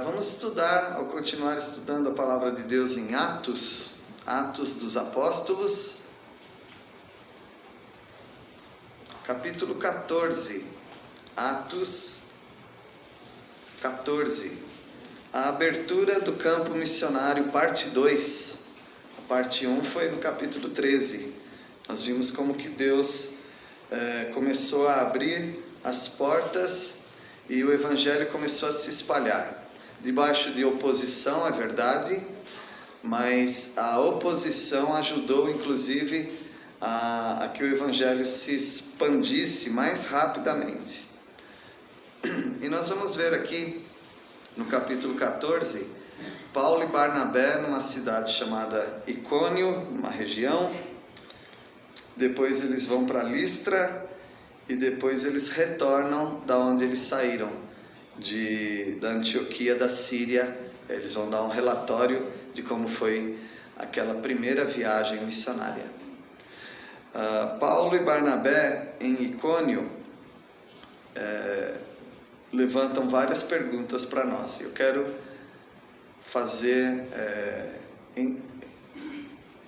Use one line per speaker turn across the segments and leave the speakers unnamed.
Vamos estudar, ou continuar estudando a palavra de Deus em Atos dos Apóstolos, capítulo 14, Atos 14, a abertura do campo missionário, parte 2, a parte 1 foi no capítulo 13, nós vimos como que Deus começou a abrir as portas e o Evangelho começou a se espalhar, debaixo de oposição, é verdade, mas a oposição ajudou inclusive a que o Evangelho se expandisse mais rapidamente. E nós vamos ver aqui no capítulo 14, Paulo e Barnabé numa cidade chamada Icônio, uma região, depois eles vão para Listra, e depois eles retornam da onde eles saíram, da Antioquia da Síria. Eles vão dar um relatório de como foi aquela primeira viagem missionária. Paulo e Barnabé em Icônio levantam várias perguntas para nós. Eu quero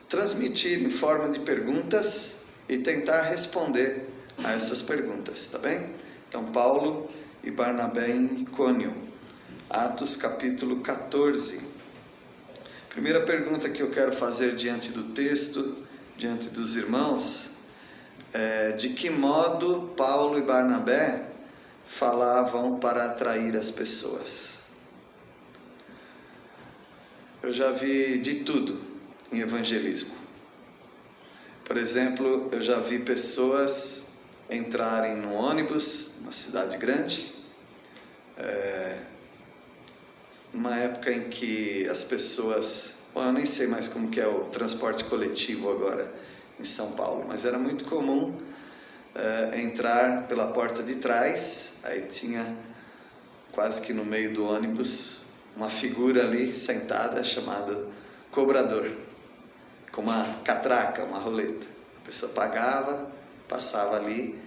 transmitir em forma de perguntas e tentar responder a essas perguntas, tá bem? Então, Paulo e Barnabé em Icônio, Atos capítulo 14. Primeira pergunta que eu quero fazer diante do texto, diante dos irmãos, é: de que modo Paulo e Barnabé falavam para atrair as pessoas? Eu já vi de tudo em evangelismo. Por exemplo, eu já vi pessoas entrarem no ônibus, numa cidade grande, numa época em que as pessoas, eu nem sei mais como que é o transporte coletivo agora em São Paulo, mas era muito comum entrar pela porta de trás, aí tinha quase que no meio do ônibus uma figura ali sentada chamada cobrador, com uma catraca, uma roleta. A pessoa pagava, passava ali,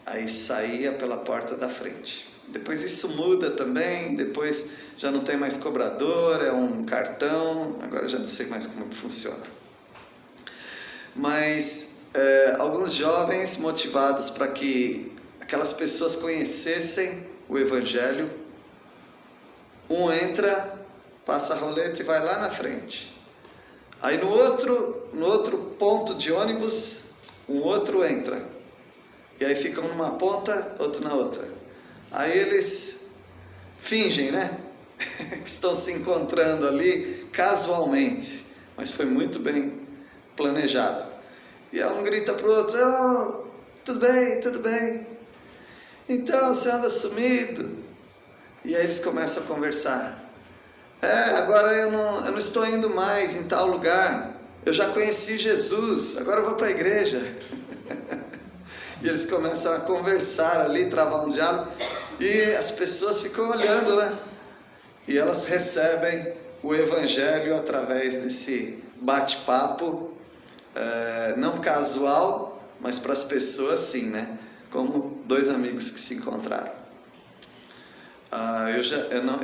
aí saía pela porta da frente. Depois isso muda também, depois já não tem mais cobrador, é um cartão, agora eu já não sei mais como funciona. Mas alguns jovens motivados para que aquelas pessoas conhecessem o Evangelho, um entra, passa a roleta e vai lá na frente. Aí no outro ponto de ônibus, um outro entra, e aí ficam numa ponta, outro na outra. Aí eles fingem, que estão se encontrando ali casualmente, mas foi muito bem planejado. E aí um grita para o outro: "Oh, tudo bem, então você anda sumido?" E aí eles começam a conversar. Agora eu não estou indo mais em tal lugar, eu já conheci Jesus, agora eu vou para a igreja. E eles começam a conversar ali, travar um diálogo, e as pessoas ficam olhando, E elas recebem o Evangelho através desse bate-papo, não casual, mas para as pessoas sim, como dois amigos que se encontraram.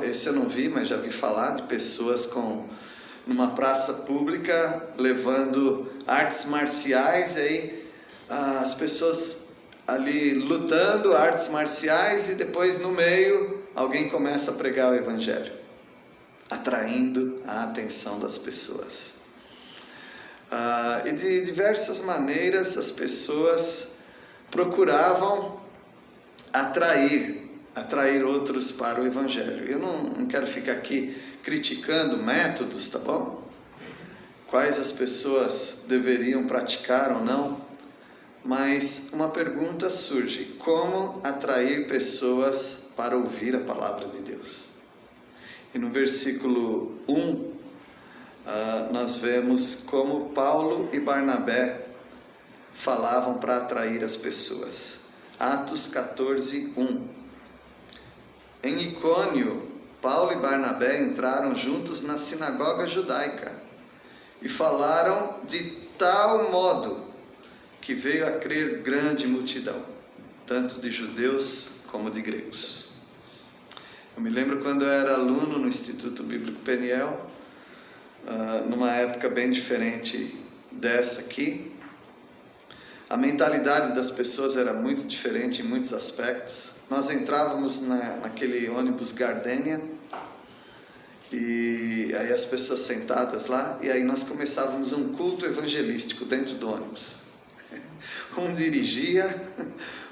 Esse eu não vi, mas já vi falar de pessoas numa praça pública levando artes marciais, e aí as pessoas ali lutando, artes marciais, e depois no meio alguém começa a pregar o Evangelho, atraindo a atenção das pessoas. E de diversas maneiras as pessoas procuravam atrair outros para o Evangelho. Eu não quero ficar aqui criticando métodos, tá bom? Quais as pessoas deveriam praticar ou não, mas uma pergunta surge: como atrair pessoas para ouvir a palavra de Deus? E no versículo 1, nós vemos como Paulo e Barnabé falavam para atrair as pessoas. Atos 14, 1. Em Icônio, Paulo e Barnabé entraram juntos na sinagoga judaica e falaram de tal modo que veio a crer grande multidão, tanto de judeus como de gregos. Eu me lembro quando eu era aluno no Instituto Bíblico Peniel, numa época bem diferente dessa aqui. A mentalidade das pessoas era muito diferente em muitos aspectos. Nós entrávamos naquele ônibus Gardenia, e aí as pessoas sentadas lá, e aí nós começávamos um culto evangelístico dentro do ônibus. Um dirigia,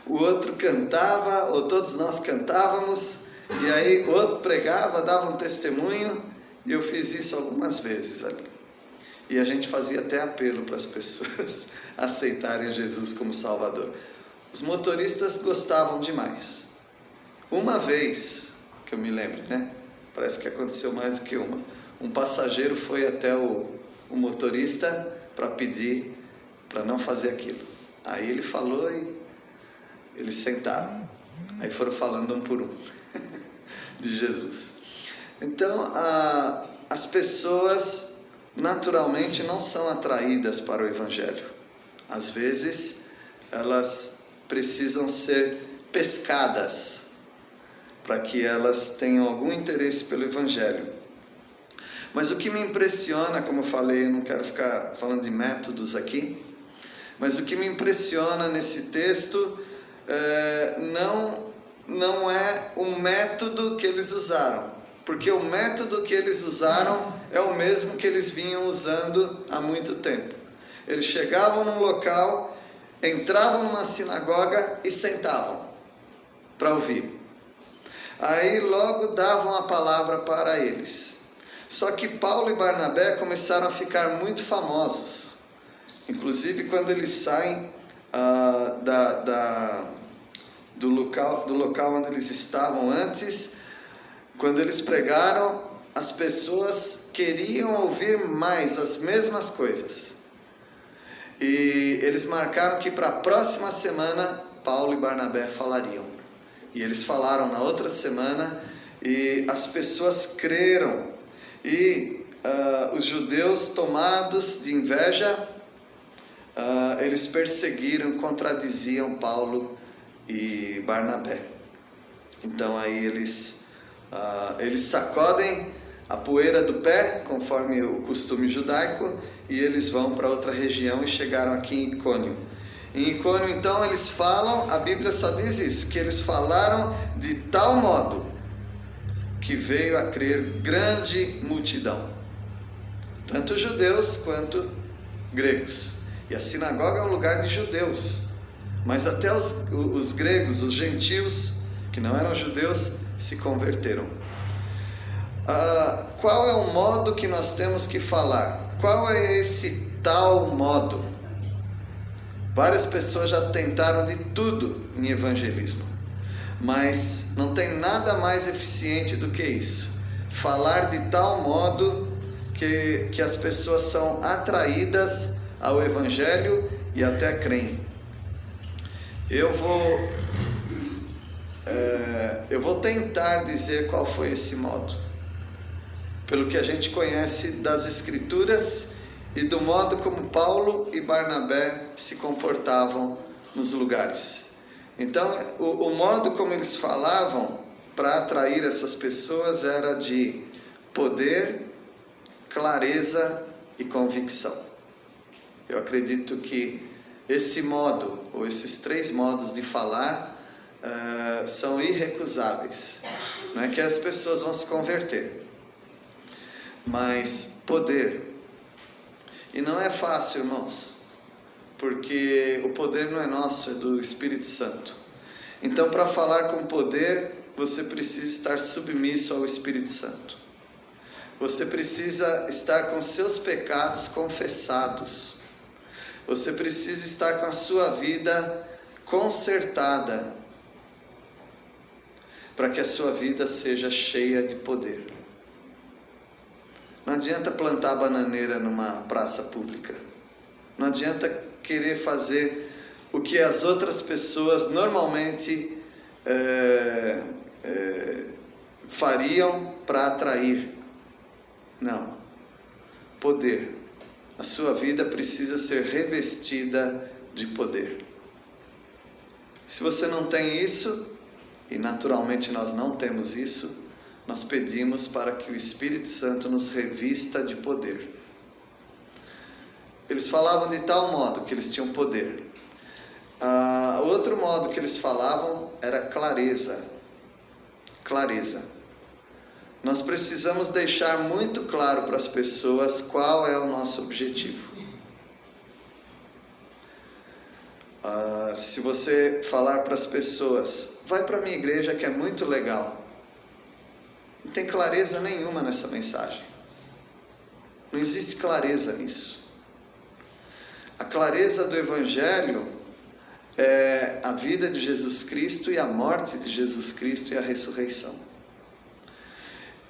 o outro cantava, ou todos nós cantávamos, e aí o outro pregava, dava um testemunho, e eu fiz isso algumas vezes ali. E a gente fazia até apelo para as pessoas aceitarem Jesus como Salvador. Os motoristas gostavam demais. Uma vez, que eu me lembro, né? Parece que aconteceu mais do que uma. Um passageiro foi até o motorista para pedir para não fazer aquilo. Aí ele falou e eles sentaram. Aí foram falando um por um de Jesus. Então, as pessoas naturalmente não são atraídas para o Evangelho. Às vezes, elas precisam ser pescadas para que elas tenham algum interesse pelo Evangelho. Mas o que me impressiona, como eu falei, eu não quero ficar falando de métodos aqui, mas o que me impressiona nesse texto não é o método que eles usaram, porque o método que eles usaram é o mesmo que eles vinham usando há muito tempo. Eles chegavam num local, entravam numa sinagoga e sentavam para ouvir. Aí logo davam a palavra para eles. Só que Paulo e Barnabé começaram a ficar muito famosos. Inclusive quando eles saem do local onde eles estavam antes, quando eles pregaram, as pessoas queriam ouvir mais as mesmas coisas. E eles marcaram que para a próxima semana Paulo e Barnabé falariam. E eles falaram na outra semana e as pessoas creram. E os judeus, tomados de inveja, eles perseguiram, contradiziam Paulo e Barnabé. Então aí eles sacodem a poeira do pé, conforme o costume judaico, e eles vão para outra região e chegaram aqui em Icônio. Em Icônio, então, eles falam, a Bíblia só diz isso, que eles falaram de tal modo que veio a crer grande multidão, tanto judeus quanto gregos. E a sinagoga é um lugar de judeus, mas até os gregos, os gentios, que não eram judeus, se converteram. Qual é o modo que nós temos que falar? Qual é esse tal modo? Várias pessoas já tentaram de tudo em evangelismo, mas não tem nada mais eficiente do que isso. Falar de tal modo que as pessoas são atraídas ao Evangelho e até creem. Eu vou tentar dizer qual foi esse modo, pelo que a gente conhece das Escrituras e do modo como Paulo e Barnabé se comportavam nos lugares. Então, o modo como eles falavam para atrair essas pessoas era de poder, clareza e convicção. Eu acredito que esse modo, ou esses 3 modos de falar, são irrecusáveis. Não é que as pessoas vão se converter, mas poder. E não é fácil, irmãos, porque o poder não é nosso, é do Espírito Santo. Então, para falar com poder, você precisa estar submisso ao Espírito Santo. Você precisa estar com seus pecados confessados. Você precisa estar com a sua vida consertada, para que a sua vida seja cheia de poder. Não adianta plantar bananeira numa praça pública. Não adianta querer fazer o que as outras pessoas normalmente fariam para atrair. Não. Poder. A sua vida precisa ser revestida de poder. Se você não tem isso, e naturalmente nós não temos isso, nós pedimos para que o Espírito Santo nos revista de poder. Eles falavam de tal modo que eles tinham poder. Outro modo que eles falavam era clareza. Clareza. Nós precisamos deixar muito claro para as pessoas qual é o nosso objetivo. Se você falar para as pessoas, vai para a minha igreja que é muito legal, não tem clareza nenhuma nessa mensagem. Não existe clareza nisso. A clareza do Evangelho é a vida de Jesus Cristo e a morte de Jesus Cristo e a ressurreição.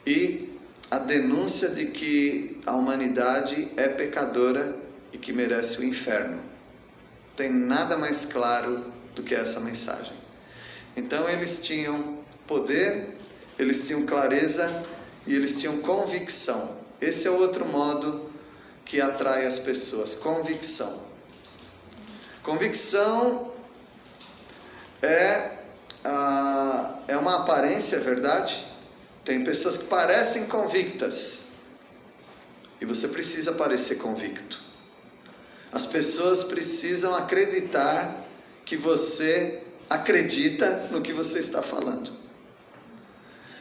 E a denúncia de que a humanidade é pecadora e que merece o inferno. Não tem nada mais claro do que essa mensagem. Então eles tinham poder, eles tinham clareza e eles tinham convicção. Esse é o outro modo que atrai as pessoas, convicção. Convicção é uma aparência, é verdade? Tem pessoas que parecem convictas e você precisa parecer convicto. As pessoas precisam acreditar que você acredita no que você está falando.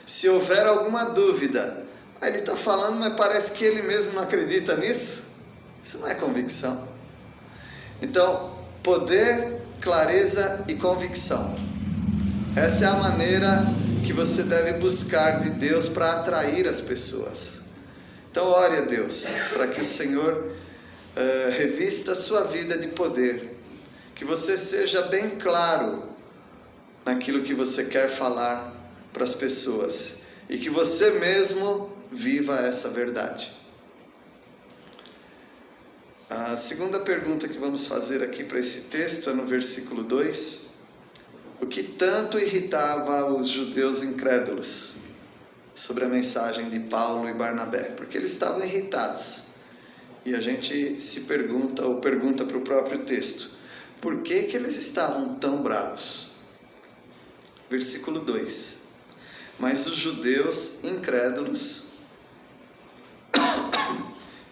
Se houver alguma dúvida, ele está falando, mas parece que ele mesmo não acredita nisso. Isso não é convicção. Então, poder, clareza e convicção. Essa é a maneira que você deve buscar de Deus para atrair as pessoas. Então, ore a Deus para que o Senhor revista a sua vida de poder. Que você seja bem claro naquilo que você quer falar para as pessoas. E que você mesmo viva essa verdade. A segunda pergunta que vamos fazer aqui para esse texto é no versículo 2. O que tanto irritava os judeus incrédulos sobre a mensagem de Paulo e Barnabé? Porque eles estavam irritados. E a gente se pergunta, ou pergunta para o próprio texto, por que eles estavam tão bravos? Versículo 2. Mas os judeus incrédulos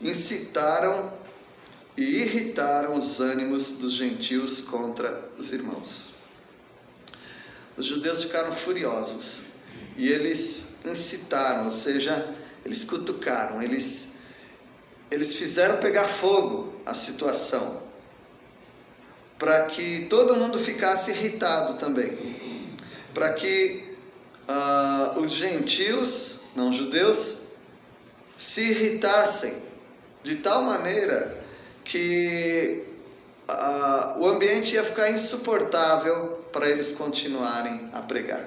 incitaram e irritaram os ânimos dos gentios contra os irmãos. Os judeus ficaram furiosos e eles incitaram, ou seja, eles cutucaram, eles fizeram pegar fogo a situação, para que todo mundo ficasse irritado também, para que os gentios, não judeus, se irritassem de tal maneira que o ambiente ia ficar insuportável para eles continuarem a pregar.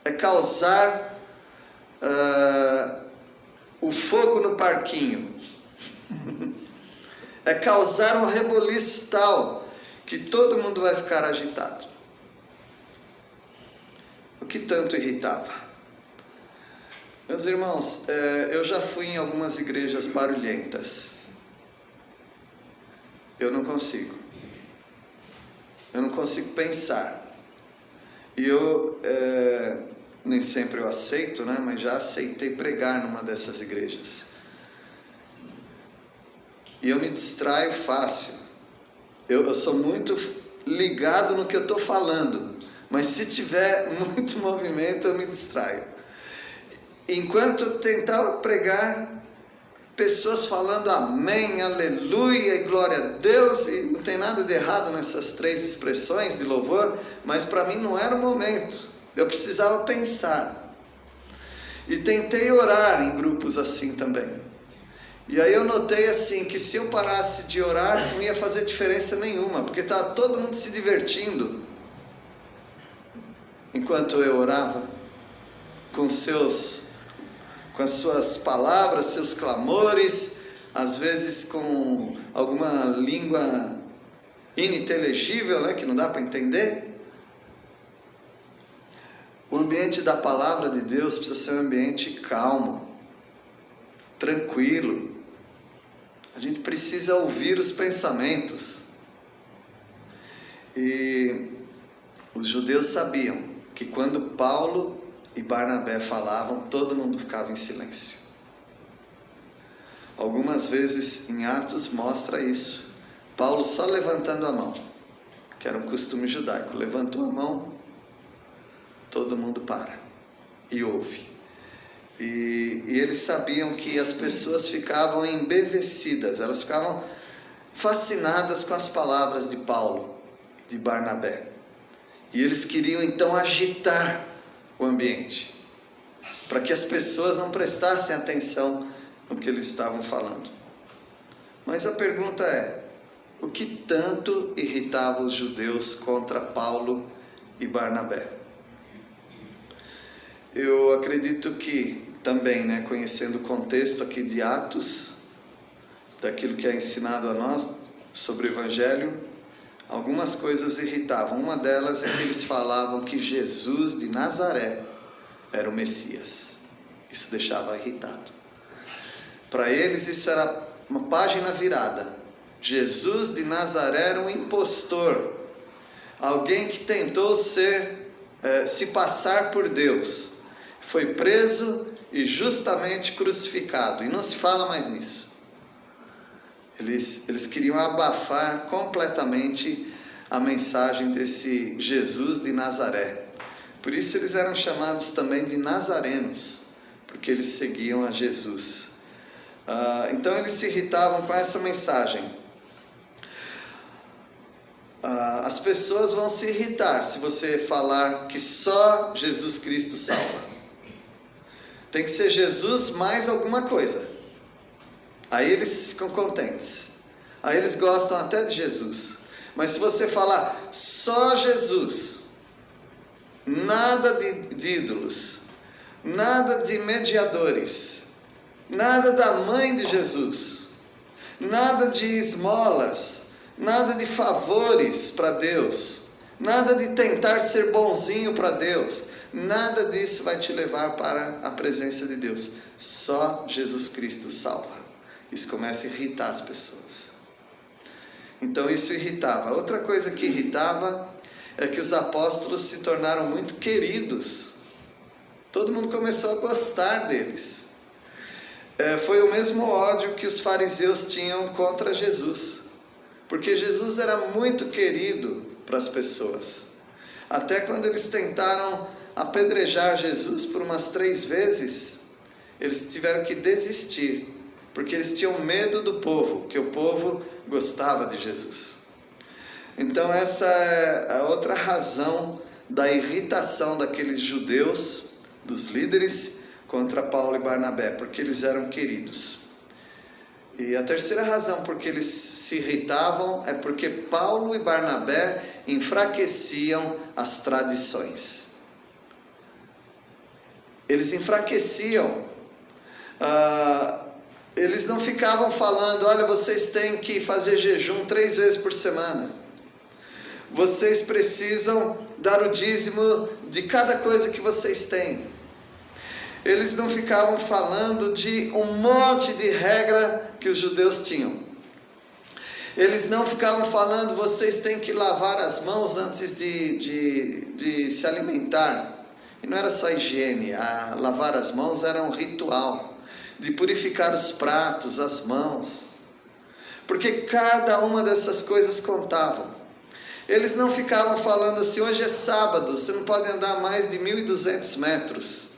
É causar o fogo no parquinho. É causar um reboliço tal que todo mundo vai ficar agitado. O que tanto irritava? Meus irmãos, eu já fui em algumas igrejas barulhentas. Eu não consigo pensar. E nem sempre eu aceito, né? Mas já aceitei pregar numa dessas igrejas. E eu me distraio fácil. Eu sou muito ligado no que eu estou falando. Mas se tiver muito movimento, eu me distraio. Enquanto eu tentava pregar, pessoas falando amém, aleluia e glória a Deus, e não tem nada de errado nessas três expressões de louvor, mas para mim não era o momento, eu precisava pensar. E tentei orar em grupos assim também. E aí eu notei assim, que se eu parasse de orar, não ia fazer diferença nenhuma, porque estava todo mundo se divertindo, enquanto eu orava, com as suas palavras, seus clamores, às vezes com alguma língua ininteligível, né, que não dá para entender. O ambiente da palavra de Deus precisa ser um ambiente calmo, tranquilo. A gente precisa ouvir os pensamentos. E os judeus sabiam que quando Paulo e Barnabé falavam, todo mundo ficava em silêncio. Algumas vezes em Atos mostra isso. Paulo só levantando a mão, que era um costume judaico, levantou a mão, todo mundo para e ouve. E eles sabiam que as pessoas ficavam embevecidas, elas ficavam fascinadas com as palavras de Paulo, de Barnabé. E eles queriam então agitar o ambiente, para que as pessoas não prestassem atenção no que eles estavam falando. Mas a pergunta é, o que tanto irritava os judeus contra Paulo e Barnabé? Eu acredito que também, conhecendo o contexto aqui de Atos, daquilo que é ensinado a nós sobre o Evangelho, algumas coisas irritavam. Uma delas é que eles falavam que Jesus de Nazaré era o Messias. Isso deixava irritado. Para eles isso era uma página virada. Jesus de Nazaré era um impostor, alguém que tentou se passar por Deus, foi preso e justamente crucificado, e não se fala mais nisso. Eles queriam abafar completamente a mensagem desse Jesus de Nazaré. Por isso eles eram chamados também de nazarenos, porque eles seguiam a Jesus. Então eles se irritavam com essa mensagem. As pessoas vão se irritar se você falar que só Jesus Cristo salva. Tem que ser Jesus mais alguma coisa. Aí eles ficam contentes. Aí eles gostam até de Jesus. Mas se você falar só Jesus, nada de ídolos, nada de mediadores, nada da mãe de Jesus, nada de esmolas, nada de favores para Deus, nada de tentar ser bonzinho para Deus, nada disso vai te levar para a presença de Deus. Só Jesus Cristo salva. Isso começa a irritar as pessoas. Então isso irritava. Outra coisa que irritava é que os apóstolos se tornaram muito queridos. Todo mundo começou a gostar deles. Foi o mesmo ódio que os fariseus tinham contra Jesus. Porque Jesus era muito querido para as pessoas. Até quando eles tentaram apedrejar Jesus por umas 3 vezes, eles tiveram que desistir, porque eles tinham medo do povo, que o povo gostava de Jesus. Então essa é a outra razão da irritação daqueles judeus, dos líderes, contra Paulo e Barnabé, porque eles eram queridos. E a terceira razão por que eles se irritavam é porque Paulo e Barnabé enfraqueciam as tradições. Eles enfraqueciam. Eles não ficavam falando, olha, vocês têm que fazer jejum 3 vezes por semana. Vocês precisam dar o dízimo de cada coisa que vocês têm. Eles não ficavam falando de um monte de regra que os judeus tinham. Eles não ficavam falando, vocês têm que lavar as mãos antes de se alimentar. E não era só higiene, lavar as mãos era um ritual de purificar os pratos, as mãos. Porque cada uma dessas coisas contavam. Eles não ficavam falando assim, hoje é sábado, você não pode andar mais de 1.200 metros.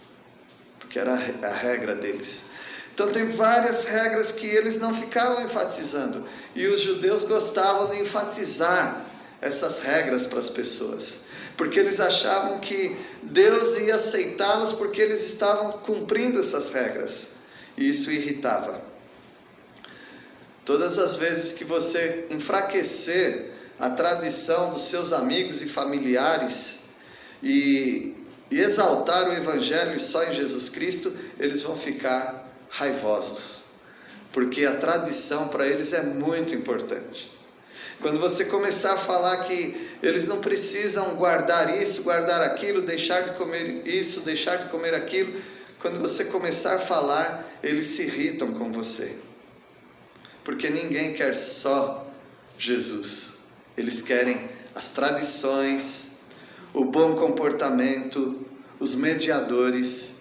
Porque era a regra deles. Então tem várias regras que eles não ficavam enfatizando. E os judeus gostavam de enfatizar essas regras para as pessoas. Porque eles achavam que Deus ia aceitá-los porque eles estavam cumprindo essas regras. E isso irritava. Todas as vezes que você enfraquecer a tradição dos seus amigos e familiares e exaltar o Evangelho só em Jesus Cristo, eles vão ficar raivosos, porque a tradição para eles é muito importante. Quando você começar a falar que eles não precisam guardar isso, guardar aquilo, deixar de comer isso, deixar de comer aquilo, quando você começar a falar, eles se irritam com você, porque ninguém quer só Jesus, eles querem as tradições, o bom comportamento, os mediadores,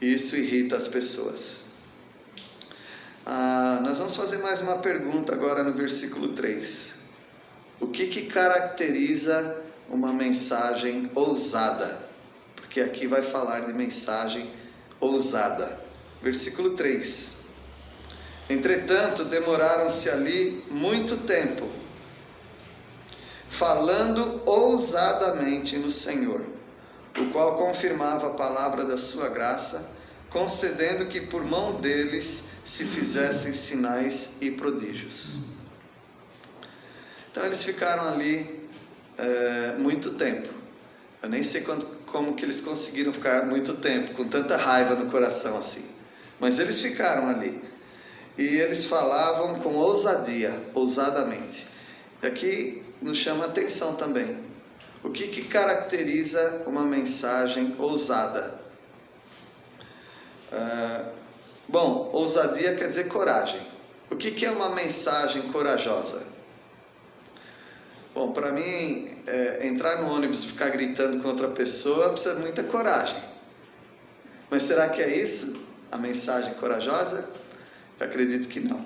e isso irrita as pessoas. Nós vamos fazer mais uma pergunta agora no versículo 3. O que caracteriza uma mensagem ousada? Porque aqui vai falar de mensagem ousada. Versículo 3. Entretanto, demoraram-se ali muito tempo, falando ousadamente no Senhor, o qual confirmava a palavra da sua graça, concedendo que por mão deles se fizessem sinais e prodígios. Então eles ficaram ali muito tempo. Eu nem sei como que eles conseguiram ficar muito tempo, com tanta raiva no coração assim. Mas eles ficaram ali. E eles falavam com ousadia, ousadamente. E aqui nos chama a atenção também. O que caracteriza uma mensagem ousada? Bom, ousadia quer dizer coragem. O que é uma mensagem corajosa? Bom, para mim, entrar no ônibus e ficar gritando com outra pessoa precisa de muita coragem. Mas será que é isso, a mensagem corajosa? Eu acredito que não.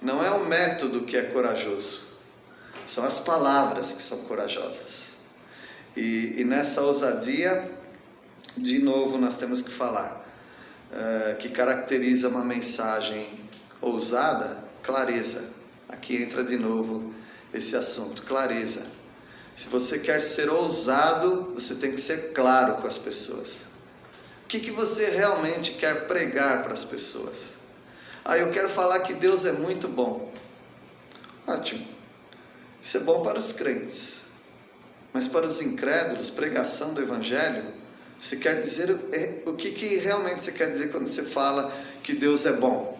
Não é o método que é corajoso, são as palavras que são corajosas. E nessa ousadia, de novo, nós temos que falar que caracteriza uma mensagem ousada, clareza. Aqui entra de novo esse assunto, clareza. Se você quer ser ousado, você tem que ser claro com as pessoas. O que você realmente quer pregar para as pessoas? Eu quero falar que Deus é muito bom. Ótimo. Isso é bom para os crentes. Mas para os incrédulos, pregação do Evangelho, você quer dizer o que realmente você quer dizer quando você fala que Deus é bom?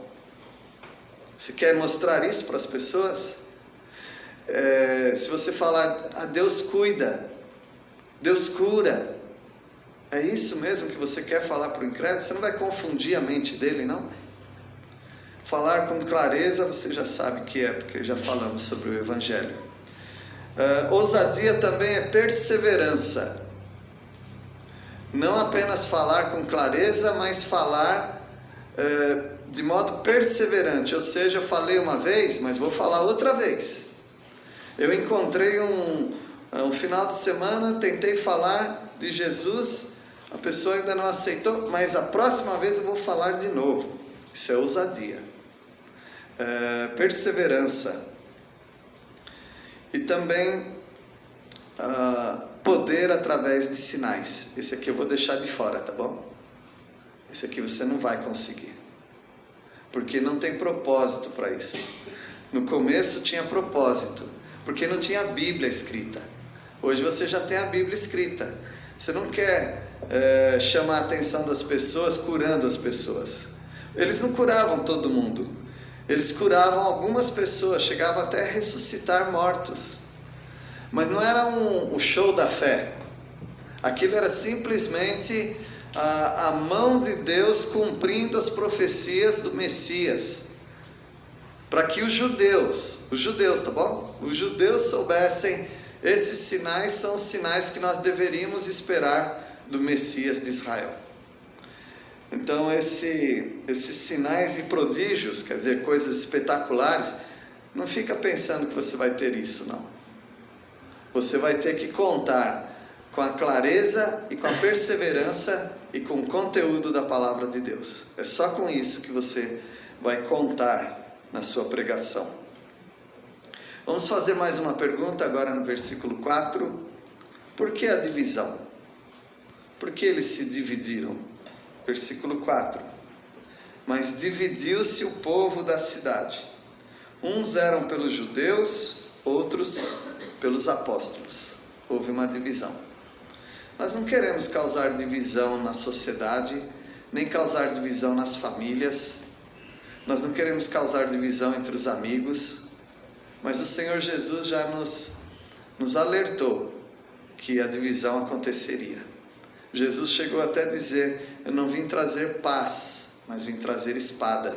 Você quer mostrar isso para as pessoas? Se você falar, Deus cuida, Deus cura, é isso mesmo que você quer falar para o incrédulo? Você não vai confundir a mente dele, não? Falar com clareza, você já sabe que é, porque já falamos sobre o Evangelho. Ousadia também é perseverança. Não apenas falar com clareza, mas falar de modo perseverante. Ou seja, eu falei uma vez, mas vou falar outra vez. Eu encontrei um final de semana, tentei falar de Jesus, a pessoa ainda não aceitou, mas a próxima vez eu vou falar de novo. Isso é ousadia. Perseverança. E também poder através de sinais. Esse aqui eu vou deixar de fora, tá bom? Esse aqui você não vai conseguir, porque não tem propósito para isso. No começo tinha propósito, porque não tinha a Bíblia escrita. Hoje você já tem a Bíblia escrita. Você não quer chamar a atenção das pessoas curando as pessoas. Eles não curavam todo mundo. Eles curavam algumas pessoas, chegavam até a ressuscitar mortos. Mas não era um show da fé. Aquilo era simplesmente a mão de Deus cumprindo as profecias do Messias. Para que os judeus, tá bom? Os judeus soubessem, esses sinais são os sinais que nós deveríamos esperar do Messias de Israel. Então esses sinais e prodígios, quer dizer, coisas espetaculares, não fica pensando que você vai ter isso, não. Você vai ter que contar com a clareza e com a perseverança e com o conteúdo da palavra de Deus. É só com isso que você vai contar na sua pregação. Vamos fazer mais uma pergunta agora no versículo 4. Por que a divisão? Por que eles se dividiram? Versículo 4. Mas dividiu-se o povo da cidade. Uns eram pelos judeus, outros pelos apóstolos. Houve uma divisão. Nós não queremos causar divisão na sociedade, nem causar divisão nas famílias. Nós não queremos causar divisão entre os amigos. Mas o Senhor Jesus já nos alertou que a divisão aconteceria. Jesus chegou até a dizer: eu não vim trazer paz, mas vim trazer espada.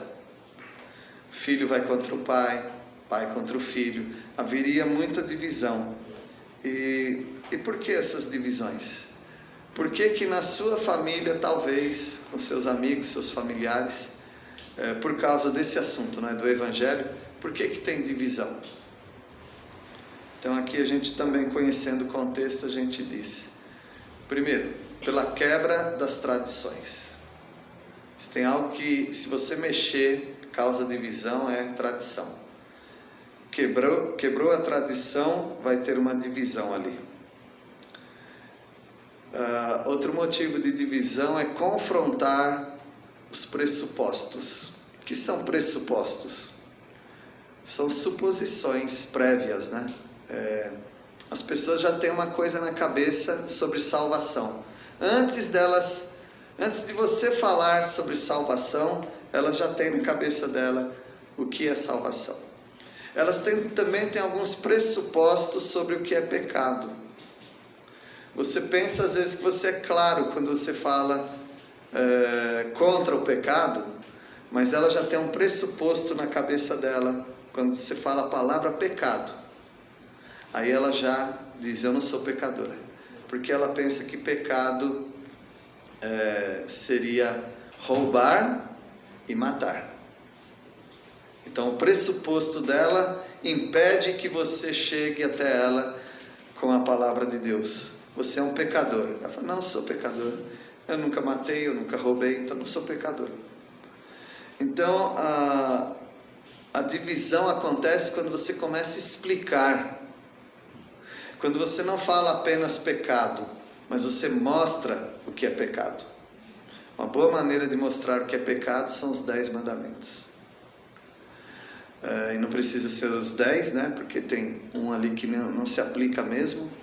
Filho vai contra o pai, pai contra o filho. Haveria muita divisão. E por que essas divisões? Por que que na sua família, talvez, com seus amigos, seus familiares, por causa desse assunto, né, do Evangelho, por que que tem divisão? Então aqui a gente também, conhecendo o contexto, a gente diz, primeiro, pela quebra das tradições. Se tem algo que, se você mexer, causa divisão, é tradição. Quebrou a tradição, vai ter uma divisão ali. Outro motivo de divisão é confrontar os pressupostos. O que são pressupostos? São suposições prévias, né? As pessoas já têm uma coisa na cabeça sobre salvação. Antes de você falar sobre salvação, elas já têm na cabeça dela o que é salvação. Elas também têm alguns pressupostos sobre o que é pecado. Você pensa às vezes que você é claro quando você fala contra o pecado, mas ela já tem um pressuposto na cabeça dela quando você fala a palavra pecado. Aí ela já diz, eu não sou pecadora, porque ela pensa que pecado seria roubar e matar. Então o pressuposto dela impede que você chegue até ela com a palavra de Deus. Você é um pecador. Ela fala, não sou pecador, eu nunca matei, eu nunca roubei, então não sou pecador. Então a divisão acontece quando você começa a explicar. Quando você não fala apenas pecado, mas você mostra o que é pecado. Uma boa maneira de mostrar o que é pecado são os 10 mandamentos. E não precisa ser os 10, né? Porque tem um ali que não se aplica mesmo.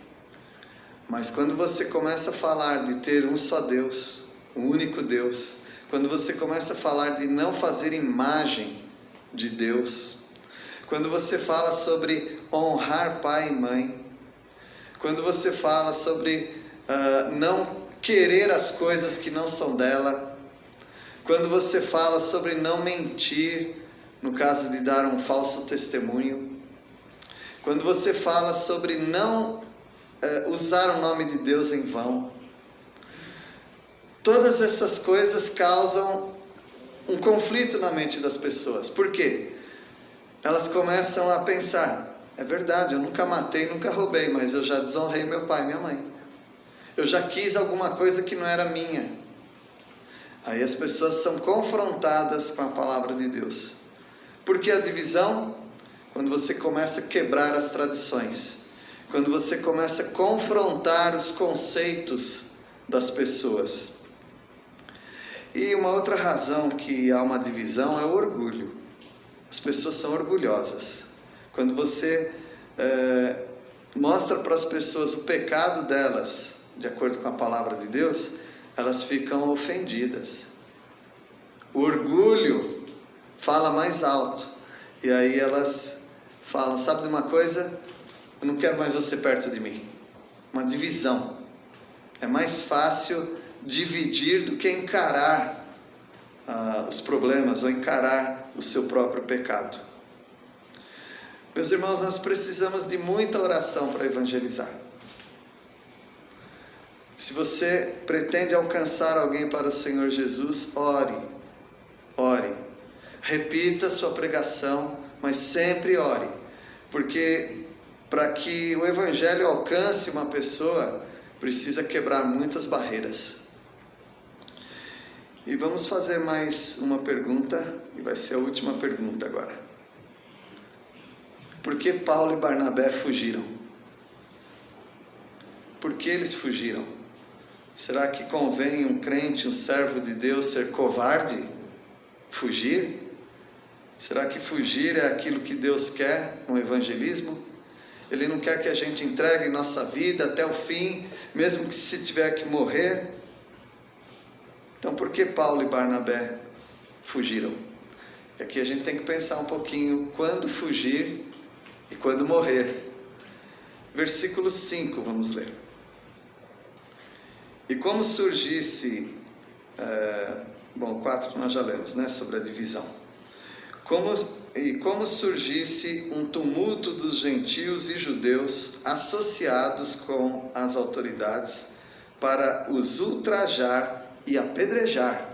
Mas quando você começa a falar de ter um só Deus, um único Deus, quando você começa a falar de não fazer imagem de Deus, quando você fala sobre honrar pai e mãe, quando você fala sobre não querer as coisas que não são dela, quando você fala sobre não mentir, no caso de dar um falso testemunho, quando você fala sobre não usar o nome de Deus em vão, todas essas coisas causam um conflito na mente das pessoas. Por quê? Elas começam a pensar, é verdade, eu nunca matei, nunca roubei, mas eu já desonrei meu pai e minha mãe. Eu já quis alguma coisa que não era minha. Aí as pessoas são confrontadas com a palavra de Deus. Por que a divisão? Quando você começa a quebrar as tradições. Quando você começa a confrontar os conceitos das pessoas. E uma outra razão que há uma divisão é o orgulho. As pessoas são orgulhosas. Quando você mostra para as pessoas o pecado delas, de acordo com a palavra de Deus, elas ficam ofendidas. O orgulho fala mais alto. E aí elas falam, sabe de uma coisa? Eu não quero mais você perto de mim. Uma divisão. É mais fácil dividir do que encarar os problemas ou encarar o seu próprio pecado. Meus irmãos, nós precisamos de muita oração para evangelizar. Se você pretende alcançar alguém para o Senhor Jesus, ore. Repita a sua pregação, mas sempre ore. Porque para que o Evangelho alcance uma pessoa, precisa quebrar muitas barreiras. E vamos fazer mais uma pergunta, e vai ser a última pergunta agora. Por que Paulo e Barnabé fugiram? Por que eles fugiram? Será que convém um crente, um servo de Deus, ser covarde? Fugir? Será que fugir é aquilo que Deus quer no evangelismo? Ele não quer que a gente entregue nossa vida até o fim, mesmo que se tiver que morrer? Então, por que Paulo e Barnabé fugiram? E aqui a gente tem que pensar um pouquinho quando fugir e quando morrer. Versículo 5, vamos ler. E como surgisse... 4 nós já lemos, né, sobre a divisão. Como surgisse um tumulto dos gentios e judeus associados com as autoridades para os ultrajar e apedrejar.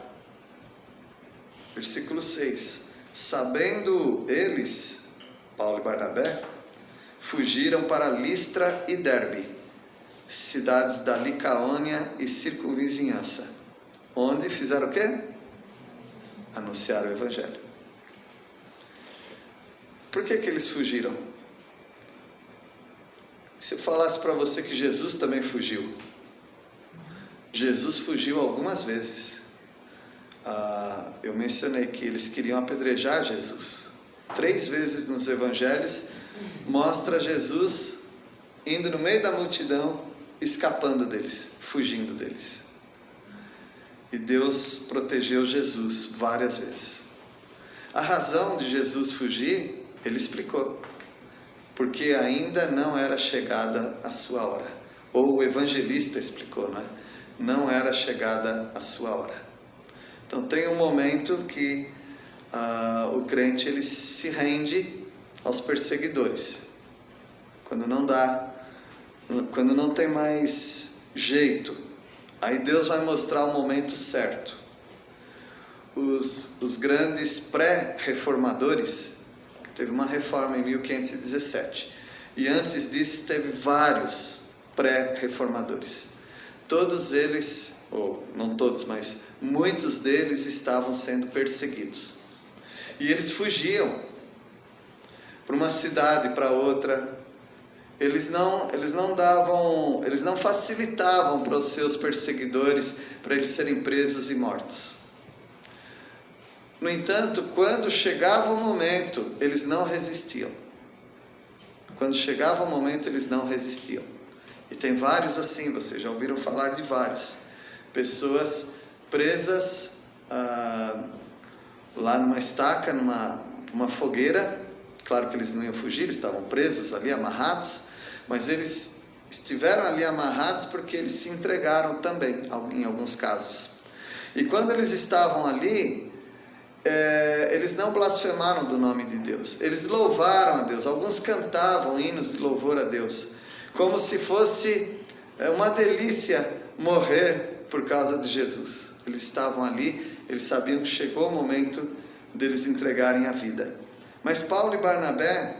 Versículo 6. Sabendo eles, Paulo e Barnabé, fugiram para Listra e Derbe, cidades da Licaônia e circunvizinhança, onde fizeram o quê? Anunciaram o Evangelho. Por que eles fugiram? Se eu falasse para você que Jesus também fugiu. Jesus fugiu algumas vezes. Eu mencionei que eles queriam apedrejar Jesus. 3 vezes nos evangelhos mostra Jesus indo no meio da multidão, escapando deles, fugindo deles. E Deus protegeu Jesus várias vezes. A razão de Jesus fugir, ele explicou. Porque ainda não era chegada a sua hora. Ou o evangelista explicou, né? Não era chegada a sua hora. Então tem um momento que o crente ele se rende aos perseguidores. Quando não dá, quando não tem mais jeito, aí Deus vai mostrar o momento certo. Os grandes pré-reformadores, teve uma reforma em 1517, e antes disso teve vários pré-reformadores. Todos eles, ou não todos, mas muitos deles estavam sendo perseguidos. E eles fugiam para uma cidade, para outra. Eles não facilitavam para os seus perseguidores para eles serem presos e mortos. No entanto, quando chegava o momento, eles não resistiam. Quando chegava o momento, eles não resistiam. E tem vários assim, vocês já ouviram falar de vários. Pessoas presas lá numa estaca, numa fogueira. Claro que eles não iam fugir, eles estavam presos ali, amarrados. Mas eles estiveram ali amarrados porque eles se entregaram também, em alguns casos. E quando eles estavam ali, eles não blasfemaram do nome de Deus. Eles louvaram a Deus. Alguns cantavam hinos de louvor a Deus, como se fosse uma delícia morrer por causa de Jesus. Eles estavam ali, eles sabiam que chegou o momento deles entregarem a vida. Mas Paulo e Barnabé,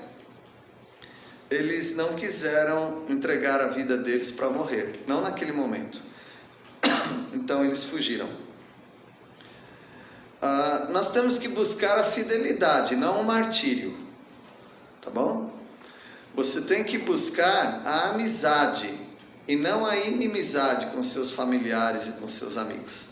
eles não quiseram entregar a vida deles para morrer, não naquele momento. Então eles fugiram. Nós temos que buscar a fidelidade, não o martírio, tá bom? Você tem que buscar a amizade e não a inimizade com seus familiares e com seus amigos.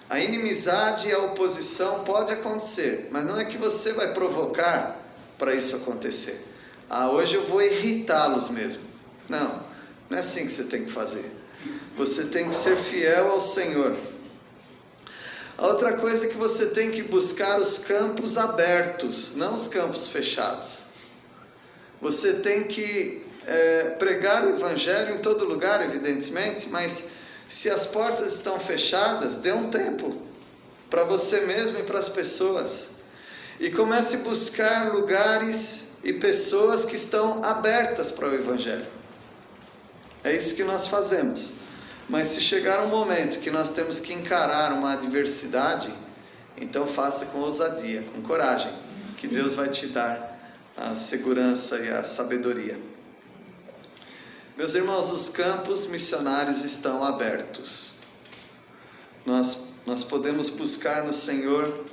A inimizade e a oposição pode acontecer, mas não é que você vai provocar para isso acontecer. Hoje eu vou irritá-los mesmo. Não é assim que você tem que fazer. Você tem que ser fiel ao Senhor. A outra coisa é que você tem que buscar os campos abertos, não os campos fechados. Você tem que pregar o Evangelho em todo lugar, evidentemente, mas se as portas estão fechadas, dê um tempo para você mesmo e para as pessoas. E comece a buscar lugares e pessoas que estão abertas para o Evangelho. É isso que nós fazemos. Mas se chegar um momento que nós temos que encarar uma adversidade, então faça com ousadia, com coragem, que Deus vai te dar a segurança e a sabedoria. Meus irmãos, os campos missionários estão abertos. Nós podemos buscar no Senhor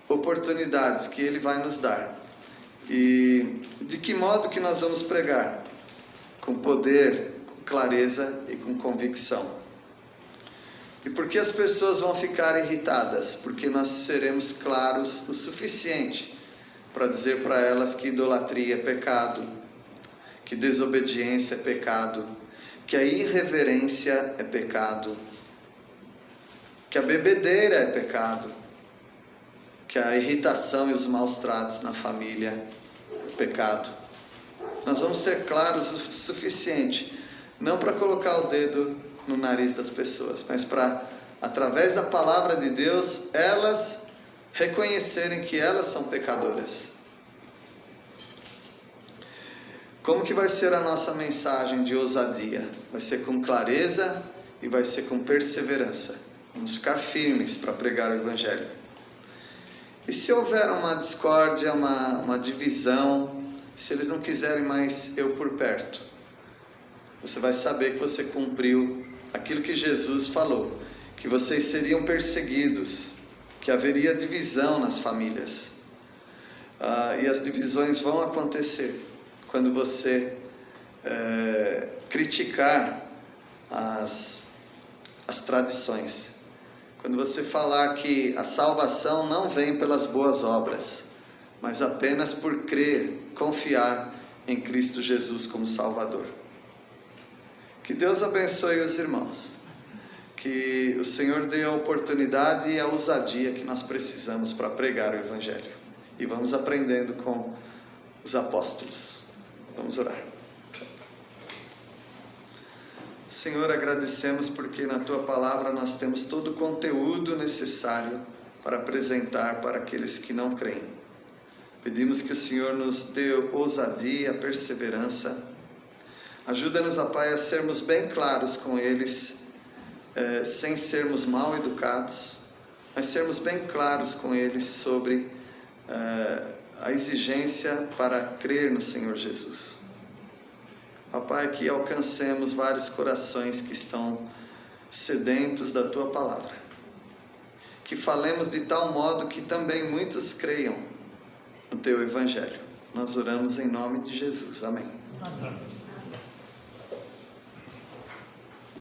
oportunidades que Ele vai nos dar. E de que modo que nós vamos pregar? Com poder, clareza e com convicção. E por que as pessoas vão ficar irritadas? Porque nós seremos claros o suficiente para dizer para elas que idolatria é pecado, que desobediência é pecado, que a irreverência é pecado, que a bebedeira é pecado, que a irritação e os maus tratos na família é pecado. Nós vamos ser claros o suficiente, não para colocar o dedo no nariz das pessoas, mas para, através da palavra de Deus, elas reconhecerem que elas são pecadoras. Como que vai ser a nossa mensagem de ousadia? Vai ser com clareza e vai ser com perseverança. Vamos ficar firmes para pregar o Evangelho. E se houver uma discórdia, uma divisão, se eles não quiserem mais eu por perto, você vai saber que você cumpriu aquilo que Jesus falou, que vocês seriam perseguidos, que haveria divisão nas famílias. E as divisões vão acontecer quando você criticar as tradições. Quando você falar que a salvação não vem pelas boas obras, mas apenas por crer, confiar em Cristo Jesus como Salvador. Que Deus abençoe os irmãos. Que o Senhor dê a oportunidade e a ousadia que nós precisamos para pregar o Evangelho. E vamos aprendendo com os apóstolos. Vamos orar. Senhor, agradecemos porque na Tua Palavra nós temos todo o conteúdo necessário para apresentar para aqueles que não creem. Pedimos que o Senhor nos dê ousadia, perseverança. Ajuda-nos, ó Pai, a sermos bem claros com eles, sem sermos mal educados, mas sermos bem claros com eles sobre a exigência para crer no Senhor Jesus. Ó Pai, que alcancemos vários corações que estão sedentos da Tua Palavra. Que falemos de tal modo que também muitos creiam no Teu Evangelho. Nós oramos em nome de Jesus. Amém.
Amém.